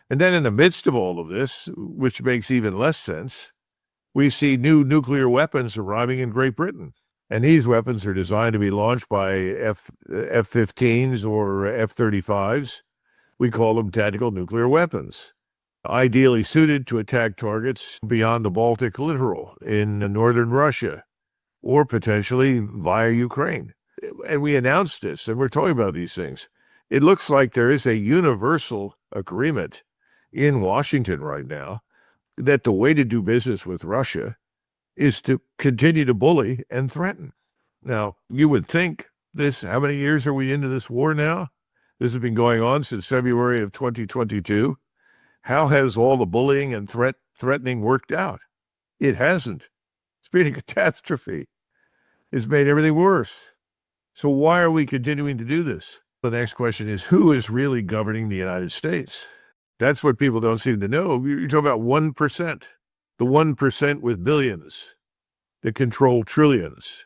And then in the midst of all of this, which makes even less sense, we see new nuclear weapons arriving in Great Britain. And these weapons are designed to be launched by F-15s or F-35s. We call them tactical nuclear weapons, ideally suited to attack targets beyond the Baltic littoral in northern Russia or potentially via Ukraine. And we announced this, and we're talking about these things. It looks like there is a universal agreement in Washington right now that the way to do business with Russia is to continue to bully and threaten. Now, you would think this, how many years are we into this war now? This has been going on since February of 2022. How has all the bullying and threatening worked out? It hasn't. It's been a catastrophe. It's made everything worse. So why are we continuing to do this? The next question is, who is really governing the United States? That's what people don't seem to know. You're talking about 1%, the 1% with billions that control trillions.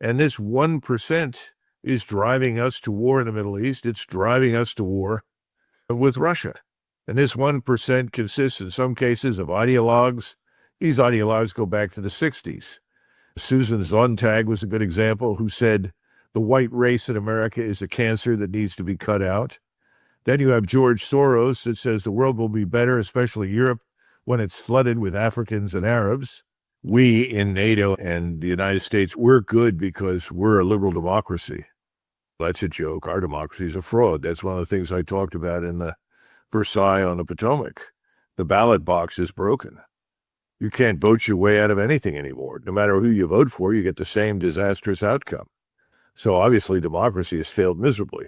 And this 1% is driving us to war in the Middle East. It's driving us to war with Russia. And this 1% consists in some cases of ideologues. These ideologues go back to the 60s. Susan Sontag was a good example, who said the white race in America is a cancer that needs to be cut out. Then you have George Soros that says the world will be better, especially Europe, when it's flooded with Africans and Arabs. We in NATO and the United States, we're good because we're a liberal democracy. That's a joke. Our democracy is a fraud. That's one of the things I talked about in the Versailles on the Potomac. The ballot box is broken. You can't vote your way out of anything anymore. No matter who you vote for, you get the same disastrous outcome. So obviously democracy has failed miserably.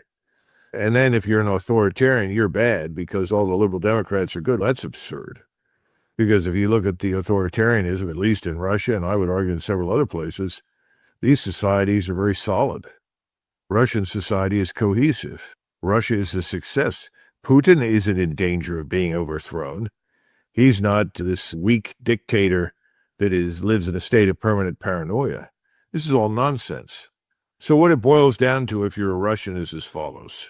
And then if you're an authoritarian, you're bad because all the liberal Democrats are good. That's absurd. Because if you look at the authoritarianism, at least in Russia, and I would argue in several other places, these societies are very solid. Russian society is cohesive. Russia is a success. Putin isn't in danger of being overthrown. He's not this weak dictator that lives in a state of permanent paranoia. This is all nonsense. So what it boils down to, if you're a Russian, is as follows.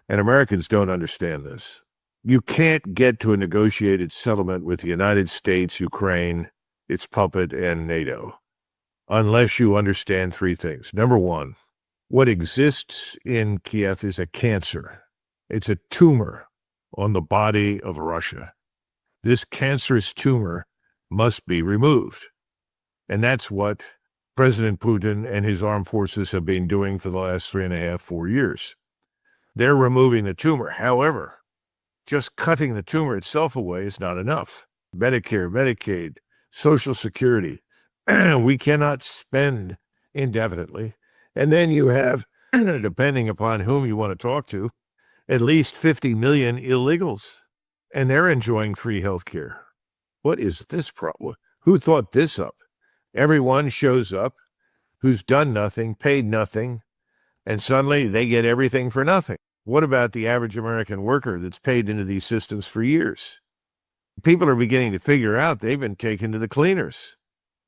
And Americans don't understand this. You can't get to a negotiated settlement with the United States, Ukraine, its puppet, and NATO, unless you understand three things. Number one, what exists in Kiev is a cancer. It's a tumor on the body of Russia. This cancerous tumor must be removed. And that's what President Putin and his armed forces have been doing for the last 3.5, 4 years. They're removing the tumor. However, just cutting the tumor itself away is not enough. Medicare, Medicaid, Social Security, we cannot spend indefinitely. And then you have, depending upon whom you want to talk to, at least 50 million illegals, and they're enjoying free health care. What is this problem? Who thought this up? Everyone shows up who's done nothing, paid nothing, and suddenly they get everything for nothing. What about the average American worker that's paid into these systems for years? People are beginning to figure out they've been taken to the cleaners.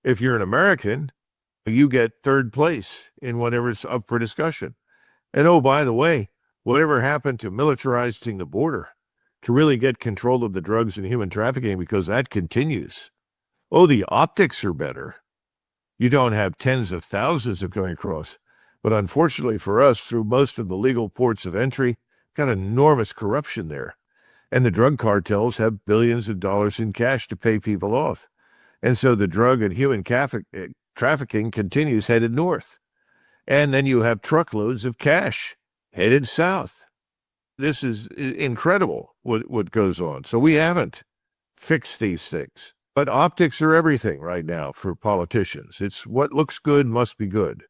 If you're an American, you get third place in whatever's up for discussion. And oh, by the way, whatever happened to militarizing the border to really get control of the drugs and human trafficking, because that continues. Oh, the optics are better. You don't have tens of thousands of going across. But unfortunately for us, through most of the legal ports of entry, got enormous corruption there. And the drug cartels have billions of dollars in cash to pay people off. And so the drug and human trafficking continues headed north. And then you have truckloads of cash headed south. This is incredible what goes on. So we haven't fixed these things. But optics are everything right now for politicians. It's what looks good must be good.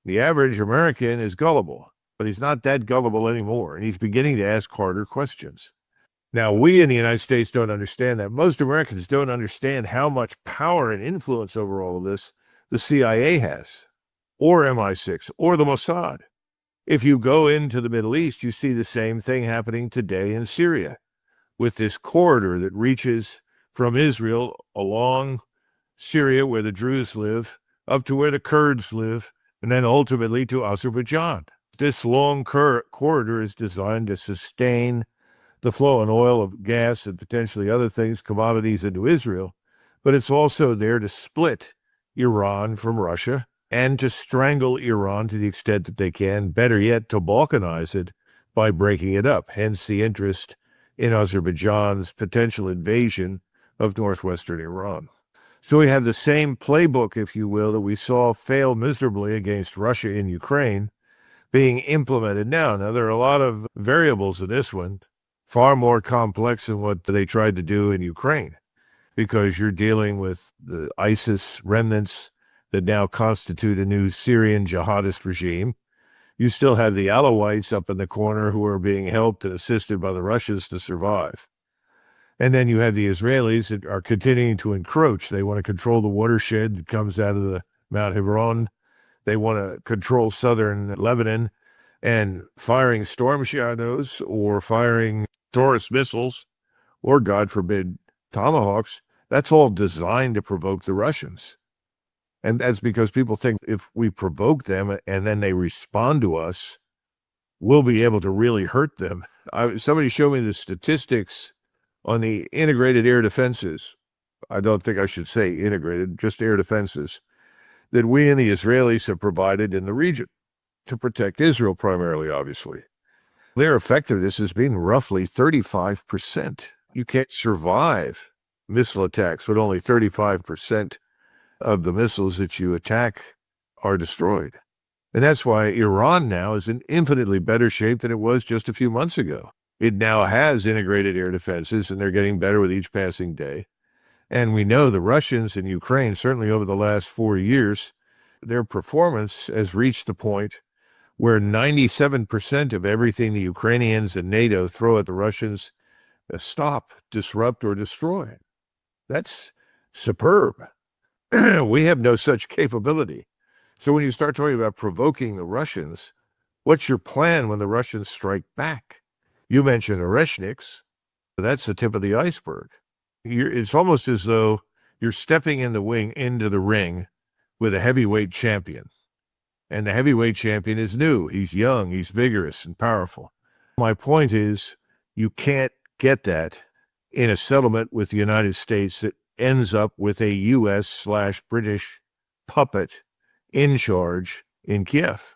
The average American is gullible, but he's not that gullible anymore, and he's beginning to ask harder questions. Now, we in the United States don't understand that. Most Americans don't understand how much power and influence over all of this the CIA has, or MI6, or the Mossad. If you go into the Middle East, you see the same thing happening today in Syria, with this corridor that reaches from Israel along Syria, where the Druze live, up to where the Kurds live, and then ultimately to Azerbaijan. This long corridor is designed to sustain the flow in oil, of gas, and potentially other things, commodities into Israel, but it's also there to split Iran from Russia and to strangle Iran to the extent that they can, better yet, to balkanize it by breaking it up, hence the interest in Azerbaijan's potential invasion of northwestern Iran. So we have the same playbook, if you will, that we saw fail miserably against Russia in Ukraine being implemented now. Now, there are a lot of variables in this one, far more complex than what they tried to do in Ukraine, because you're dealing with the ISIS remnants that now constitute a new Syrian jihadist regime. You still have the Alawites up in the corner who are being helped and assisted by the Russians to survive. And then you have the Israelis that are continuing to encroach. They want to control the watershed that comes out of the Mount Hebron. They want to control southern Lebanon, and firing storm shadows or firing Taurus missiles or, God forbid, tomahawks, that's all designed to provoke the Russians. And that's because people think if we provoke them and then they respond to us, we'll be able to really hurt them. Somebody showed me the statistics on the integrated air defenses. I don't think I should say integrated, just air defenses, that we and the Israelis have provided in the region to protect Israel primarily, obviously. Their effectiveness has been roughly 35%. You can't survive missile attacks when only 35% of the missiles that you attack are destroyed. And that's why Iran now is in infinitely better shape than it was just a few months ago. It now has integrated air defenses, and they're getting better with each passing day. And we know the Russians in Ukraine, certainly over the last 4 years, their performance has reached the point where 97% of everything the Ukrainians and NATO throw at the Russians stop, disrupt, or destroy. That's superb. We have no such capability. So when you start talking about provoking the Russians, what's your plan when the Russians strike back? You mentioned Oreshniks. That's the tip of the iceberg. It's almost as though you're stepping into the ring with a heavyweight champion. And the heavyweight champion is new. He's young, he's vigorous and powerful. My point is, you can't get that in a settlement with the United States that ends up with a U.S./British puppet in charge in Kiev.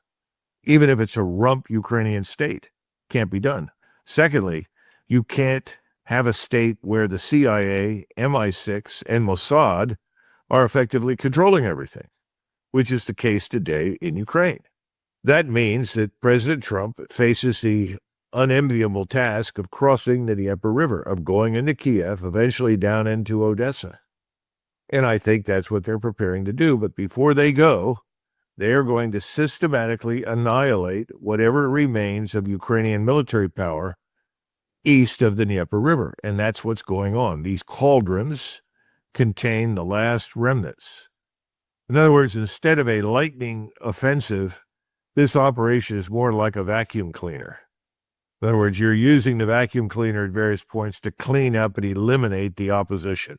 Even if it's a rump Ukrainian state, can't be done. Secondly, you can't have a state where the CIA, MI6, and Mossad are effectively controlling everything, which is the case today in Ukraine. That means that President Trump faces the unenviable task of crossing the Dnieper River, of going into Kiev, eventually down into Odessa. And I think that's what they're preparing to do. But before they go, they're going to systematically annihilate whatever remains of Ukrainian military power east of the Dnieper River. And that's what's going on. These cauldrons contain the last remnants. In other words, instead of a lightning offensive, this operation is more like a vacuum cleaner. In other words, you're using the vacuum cleaner at various points to clean up and eliminate the opposition.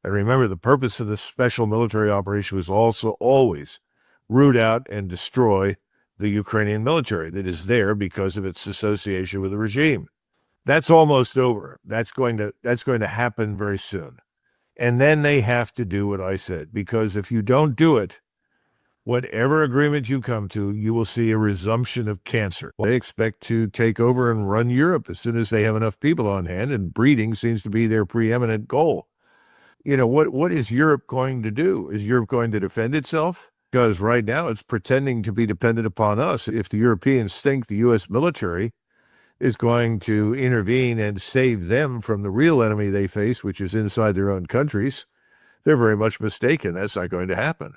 And remember, the purpose of this special military operation was also always root out and destroy the Ukrainian military that is there because of its association with the regime. That's almost over. That's going to happen very soon. And then they have to do what I said, because if you don't do it, whatever agreement you come to, you will see a resumption of cancer. They expect to take over and run Europe as soon as they have enough people on hand, and breeding seems to be their preeminent goal. You know, what is Europe going to do? Is Europe going to defend itself? Because right now it's pretending to be dependent upon us. If the Europeans think the U.S. military is going to intervene and save them from the real enemy they face, which is inside their own countries, they're very much mistaken. That's not going to happen.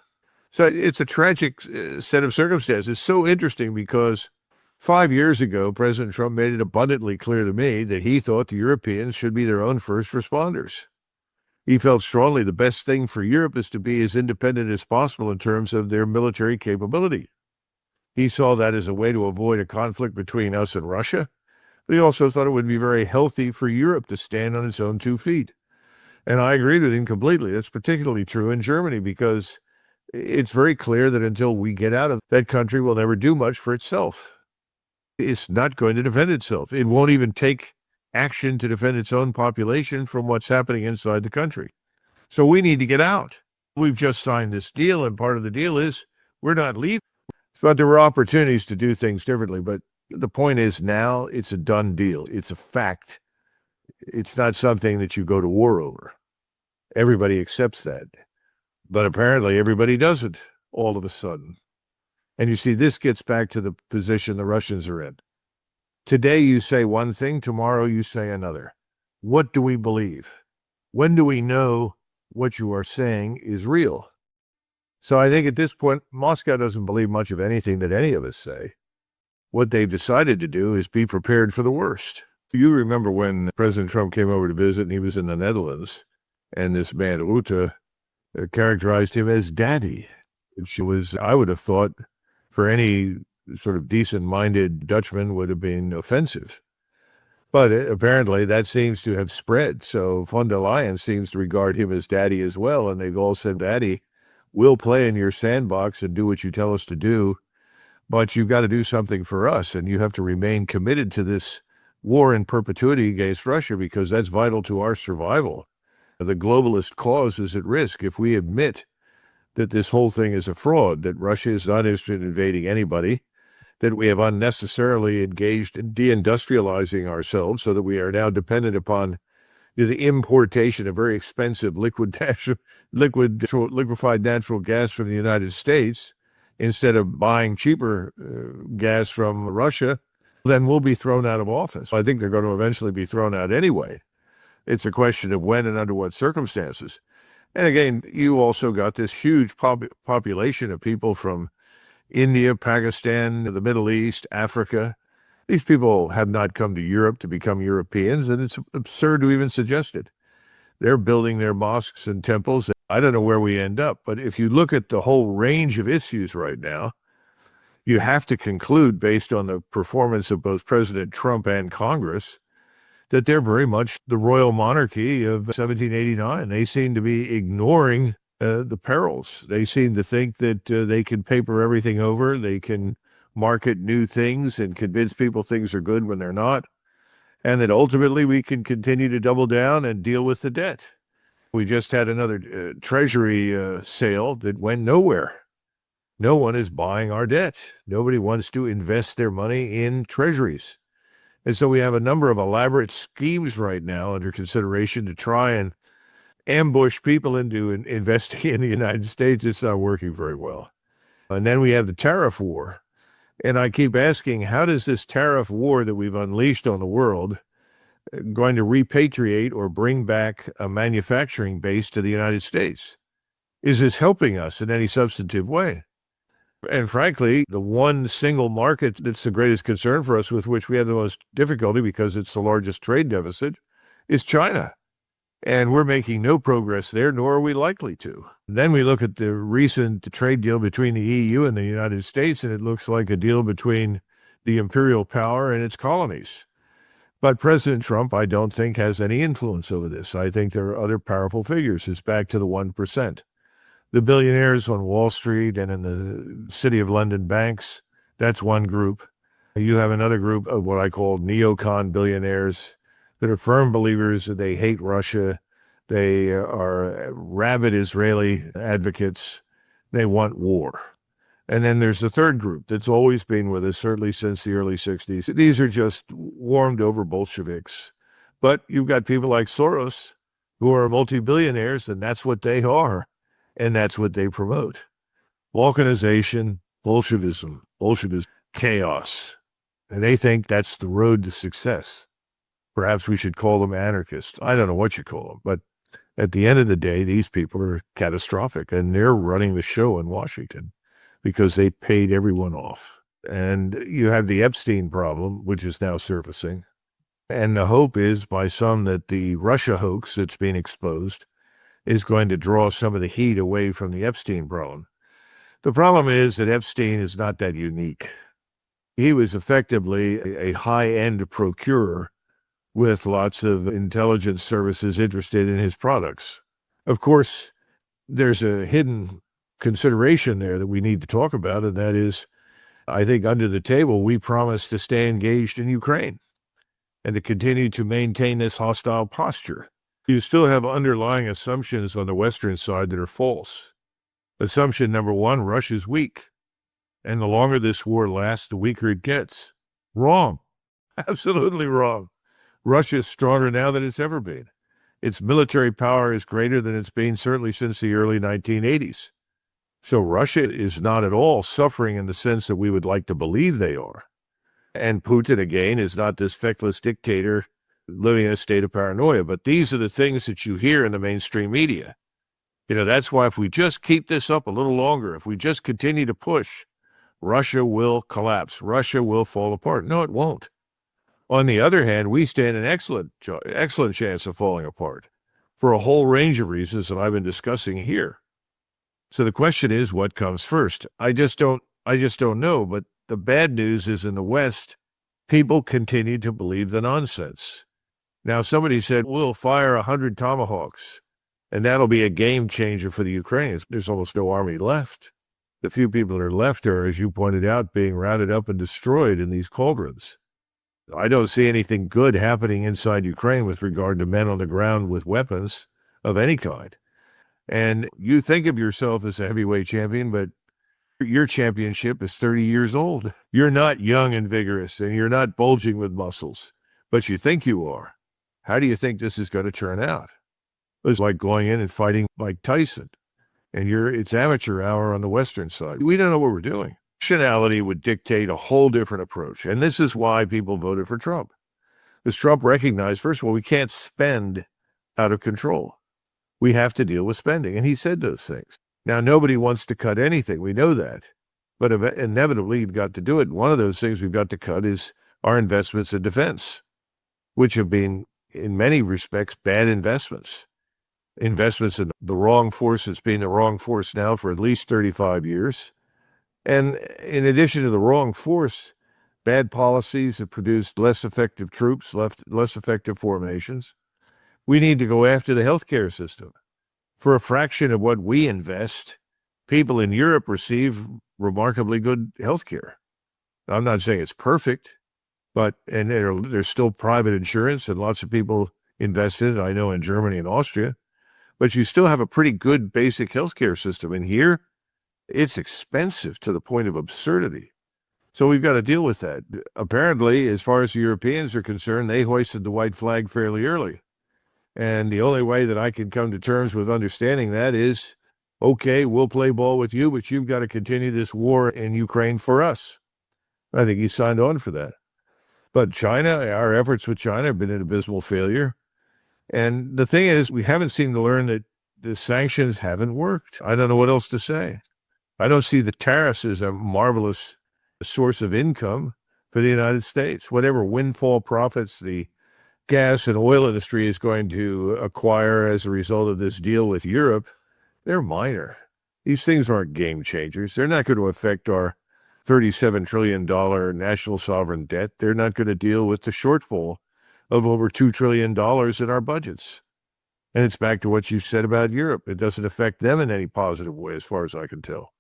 So it's a tragic set of circumstances. It's so interesting because 5 years ago, President Trump made it abundantly clear to me that he thought the Europeans should be their own first responders. He felt strongly the best thing for Europe is to be as independent as possible in terms of their military capability. He saw that as a way to avoid a conflict between us and Russia, but he also thought it would be very healthy for Europe to stand on its own 2 feet. And I agreed with him completely. That's particularly true in Germany because it's very clear that until we get out of that country, will never do much for itself. It's not going to defend itself. It won't even take action to defend its own population from what's happening inside the country. So we need to get out. We've just signed this deal, and part of the deal is we're not leaving. But there were opportunities to do things differently. But the point is now it's a done deal. It's a fact. It's not something that you go to war over. Everybody accepts that. But apparently everybody doesn't all of a sudden. And you see, this gets back to the position the Russians are in. Today you say one thing, tomorrow you say another. What do we believe? When do we know what you are saying is real? So I think at this point, Moscow doesn't believe much of anything that any of us say. What they've decided to do is be prepared for the worst. You remember when President Trump came over to visit and he was in the Netherlands, and this man, Rutte, characterized him as daddy, which was, I would have thought, for any sort of decent-minded Dutchman would have been offensive. But apparently that seems to have spread. So von der Leyen seems to regard him as daddy as well. And they've all said, Daddy, we'll play in your sandbox and do what you tell us to do, but you've got to do something for us. And you have to remain committed to this war in perpetuity against Russia because that's vital to our survival. The globalist cause is at risk if we admit that this whole thing is a fraud, that Russia is not interested in invading anybody, that we have unnecessarily engaged in deindustrializing ourselves so that we are now dependent upon the importation of very expensive liquefied natural gas from the United States instead of buying cheaper gas from Russia, then we'll be thrown out of office. I think they're going to eventually be thrown out anyway. It's a question of when and under what circumstances. And again, you also got this huge population of people from India, Pakistan, the Middle East, Africa. These people have not come to Europe to become Europeans, and it's absurd to even suggest it. They're building their mosques and temples. I don't know where we end up, but if you look at the whole range of issues right now, you have to conclude, based on the performance of both President Trump and Congress, that they're very much the royal monarchy of 1789. They seem to be ignoring the perils. They seem to think that they can paper everything over. They can market new things and convince people things are good when they're not. And that ultimately we can continue to double down and deal with the debt. We just had another Treasury sale that went nowhere. No one is buying our debt. Nobody wants to invest their money in treasuries. And so we have a number of elaborate schemes right now under consideration to try and ambush people into investing in the United States. It's not working very well. And then we have the tariff war. And I keep asking, how does this tariff war that we've unleashed on the world going to repatriate or bring back a manufacturing base to the United States? Is this helping us in any substantive way? And frankly, the one single market that's the greatest concern for us, with which we have the most difficulty because it's the largest trade deficit, is China. And we're making no progress there, nor are we likely to. Then we look at the recent trade deal between the EU and the United States, and it looks like a deal between the imperial power and its colonies. But President Trump, I don't think, has any influence over this. I think there are other powerful figures. It's back to the 1%. The billionaires on Wall Street and in the City of London banks, that's one group. You have another group of what I call neocon billionaires that are firm believers that they hate Russia. They are rabid Israeli advocates. They want war. And then there's the third group that's always been with us, certainly since the early 60s. These are just warmed over Bolsheviks. But you've got people like Soros who are multi-billionaires, and that's what they are. And that's what they promote. Balkanization, Bolshevism, chaos. And they think that's the road to success. Perhaps we should call them anarchists. I don't know what you call them. But at the end of the day, these people are catastrophic. And they're running the show in Washington because they paid everyone off. And you have the Epstein problem, which is now surfacing. And the hope is by some that the Russia hoax that's being exposed is going to draw some of the heat away from the Epstein problem. The problem is that Epstein is not that unique. He was effectively a high-end procurer with lots of intelligence services interested in his products. Of course, there's a hidden consideration there that we need to talk about, and that is, I think under the table, we promised to stay engaged in Ukraine. and to continue to maintain this hostile posture. You still have underlying assumptions on the Western side that are false. Assumption number one, Russia's weak. And the longer this war lasts, the weaker it gets. Wrong. Absolutely wrong. Russia is stronger now than it's ever been. Its military power is greater than it's been certainly since the early 1980s. So Russia is not at all suffering in the sense that we would like to believe they are. And Putin, again, is not this feckless dictator living in a state of paranoia. But these are the things that you hear in the mainstream media. That's why if we just keep this up a little longer, if we just continue to push, Russia will collapse. Russia will fall apart. No, it won't. On the other hand, we stand an excellent chance of falling apart for a whole range of reasons that I've been discussing here. So the question is, what comes first? I just don't know. But the bad news is in the West, people continue to believe the nonsense. Now, somebody said, we'll fire 100 Tomahawks, and that'll be a game changer for the Ukrainians. There's almost no army left. The few people that are left are, as you pointed out, being rounded up and destroyed in these cauldrons. I don't see anything good happening inside Ukraine with regard to men on the ground with weapons of any kind. And you think of yourself as a heavyweight champion, but your championship is 30 years old. You're not young and vigorous, and you're not bulging with muscles, but you think you are. How do you think this is going to turn out? It's like going in and fighting Mike Tyson, and it's amateur hour on the Western side. We don't know what we're doing. Rationality would dictate a whole different approach, and this is why people voted for Trump. Because Trump recognized, first of all, we can't spend out of control. We have to deal with spending, and he said those things. Now, nobody wants to cut anything. We know that. But inevitably, you've got to do it. One of those things we've got to cut is our investments in defense, which have been, in many respects, bad investments. Investments in the wrong force. It's been the wrong force now for at least 35 years. And in addition to the wrong force, bad policies have produced less effective troops, less effective formations. We need to go after the healthcare system. For a fraction of what we invest, people in Europe receive remarkably good healthcare. I'm not saying it's perfect, but there's still private insurance and lots of people invest in it, I know, in Germany and Austria. But you still have a pretty good basic healthcare system. And here, it's expensive to the point of absurdity. So we've got to deal with that. Apparently, as far as the Europeans are concerned, they hoisted the white flag fairly early. And the only way that I can come to terms with understanding that is, okay, we'll play ball with you, but you've got to continue this war in Ukraine for us. I think he signed on for that. But China, our efforts with China have been an abysmal failure. And the thing is, we haven't seemed to learn that the sanctions haven't worked. I don't know what else to say. I don't see the tariffs as a marvelous source of income for the United States. Whatever windfall profits the gas and oil industry is going to acquire as a result of this deal with Europe, they're minor. These things aren't game changers. They're not going to affect our $37 trillion national sovereign debt. They're not going to deal with the shortfall of over $2 trillion in our budgets. And it's back to what you said about Europe. It doesn't affect them in any positive way, as far as I can tell.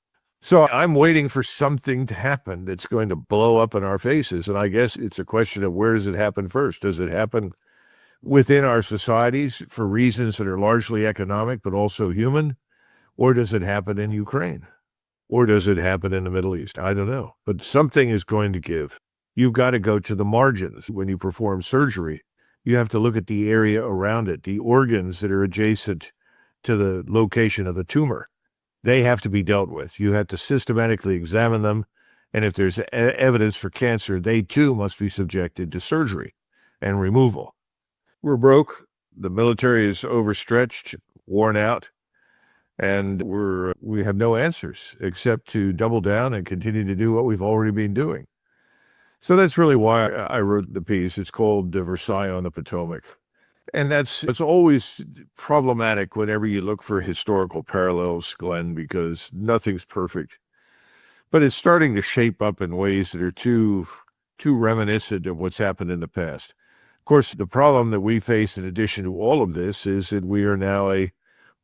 So I'm waiting for something to happen that's going to blow up in our faces. And I guess it's a question of where does it happen first? Does it happen within our societies for reasons that are largely economic but also human? Or does it happen in Ukraine? Or does it happen in the Middle East? I don't know. But something is going to give. You've got to go to the margins. When you perform surgery, you have to look at the area around it, the organs that are adjacent to the location of the tumor. They have to be dealt with. You have to systematically examine them. And if there's evidence for cancer, they too must be subjected to surgery and removal. We're broke. The military is overstretched, worn out, and we have no answers except to double down and continue to do what we've already been doing. So that's really why I wrote the piece. It's called Versailles on the Potomac. And it's always problematic whenever you look for historical parallels, Glenn, because nothing's perfect. But it's starting to shape up in ways that are too reminiscent of what's happened in the past. Of course, the problem that we face in addition to all of this is that we are now a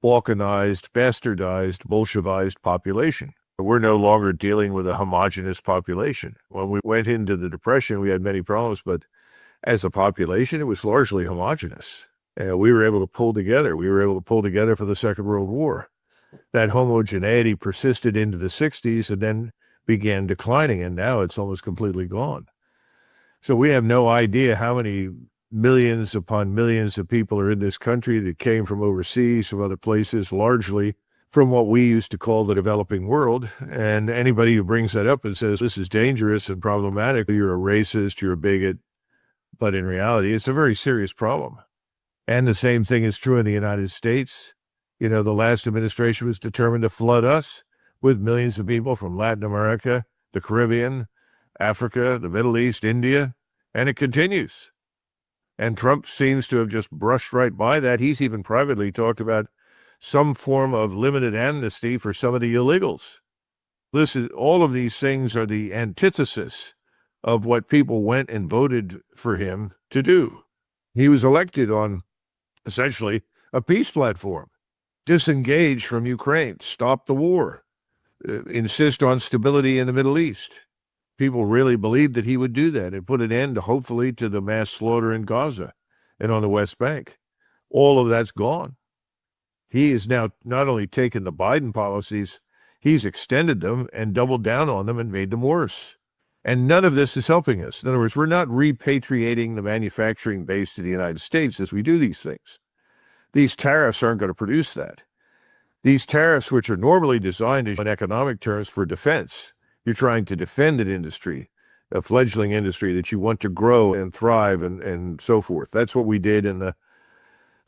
balkanized, bastardized, Bolshevized population. We're no longer dealing with a homogenous population. When we went into the Depression, we had many problems, but As a population, it was largely homogenous. We were able to pull together. We were able to pull together for the Second World War. That homogeneity persisted into the 60s and then began declining, and now it's almost completely gone. So we have no idea how many millions upon millions of people are in this country that came from overseas, from other places, largely from what we used to call the developing world. And anybody who brings that up and says this is dangerous and problematic, you're a racist, you're a bigot. But in reality, it's a very serious problem. And the same thing is true in the United States. You know, the last administration was determined to flood us with millions of people from Latin America, the Caribbean, Africa, the Middle East, India, and it continues. And Trump seems to have just brushed right by that. He's even privately talked about some form of limited amnesty for some of the illegals. All of these things are the antithesis of what people went and voted for him to do. He was elected on essentially a peace platform. Disengage from Ukraine, stop the war, insist on stability in the Middle East. People really believed that he would do that and put an end, hopefully, to the mass slaughter in Gaza and on the West Bank. All of that's gone. He has now not only taken the Biden policies, he's extended them and doubled down on them and made them worse. And none of this is helping us. In other words, we're not repatriating the manufacturing base to the United States as we do these things. These tariffs aren't going to produce that. These tariffs, which are normally designed in economic terms for defense, you're trying to defend an industry, a fledgling industry that you want to grow and thrive and so forth. That's what we did in the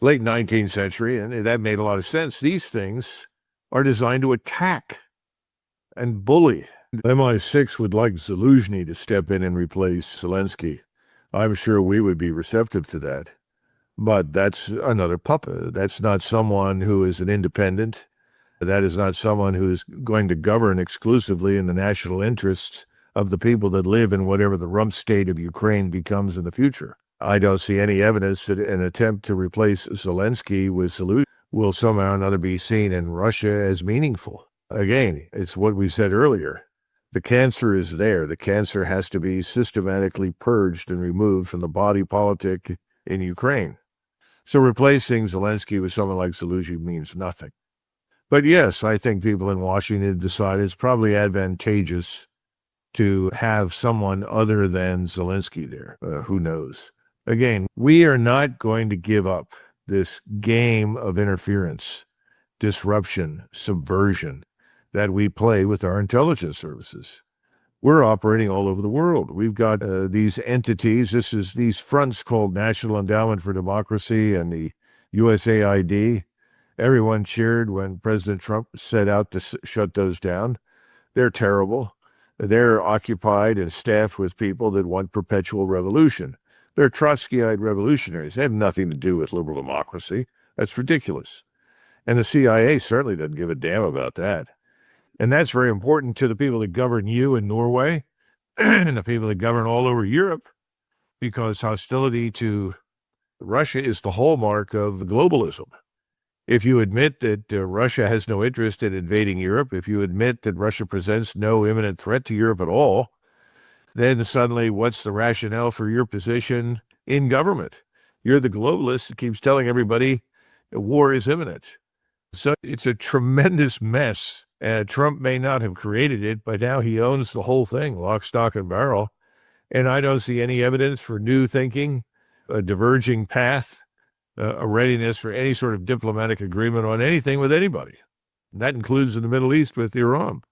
late 19th century, and that made a lot of sense. These things are designed to attack and bully. MI6 would like Zelensky to step in and replace Zelensky. I'm sure we would be receptive to that. But that's another puppet. That's not someone who is an independent. That is not someone who is going to govern exclusively in the national interests of the people that live in whatever the rump state of Ukraine becomes in the future. I don't see any evidence that an attempt to replace Zelensky with Zelensky will somehow or another be seen in Russia as meaningful. Again, it's what we said earlier. The cancer is there. The cancer has to be systematically purged and removed from the body politic in Ukraine. So replacing Zelensky with someone like Zelensky means nothing. But yes, I think people in Washington decide it's probably advantageous to have someone other than Zelensky there. Who knows? Again, we are not going to give up this game of interference, disruption, subversion that we play with our intelligence services. We're operating all over the world. We've got these entities. These fronts called National Endowment for Democracy and the USAID. Everyone cheered when President Trump set out to shut those down. They're terrible. They're occupied and staffed with people that want perpetual revolution. They're Trotskyite revolutionaries. They have nothing to do with liberal democracy. That's ridiculous. And the CIA certainly doesn't give a damn about that. And that's very important to the people that govern you in Norway and the people that govern all over Europe, because hostility to Russia is the hallmark of globalism. If you admit that Russia has no interest in invading Europe, if you admit that Russia presents no imminent threat to Europe at all, then suddenly what's the rationale for your position in government? You're the globalist that keeps telling everybody war is imminent. So it's a tremendous mess. Trump may not have created it, but now he owns the whole thing, lock, stock, and barrel. And I don't see any evidence for new thinking, a diverging path, a readiness for any sort of diplomatic agreement on anything with anybody. And that includes in the Middle East with Iran.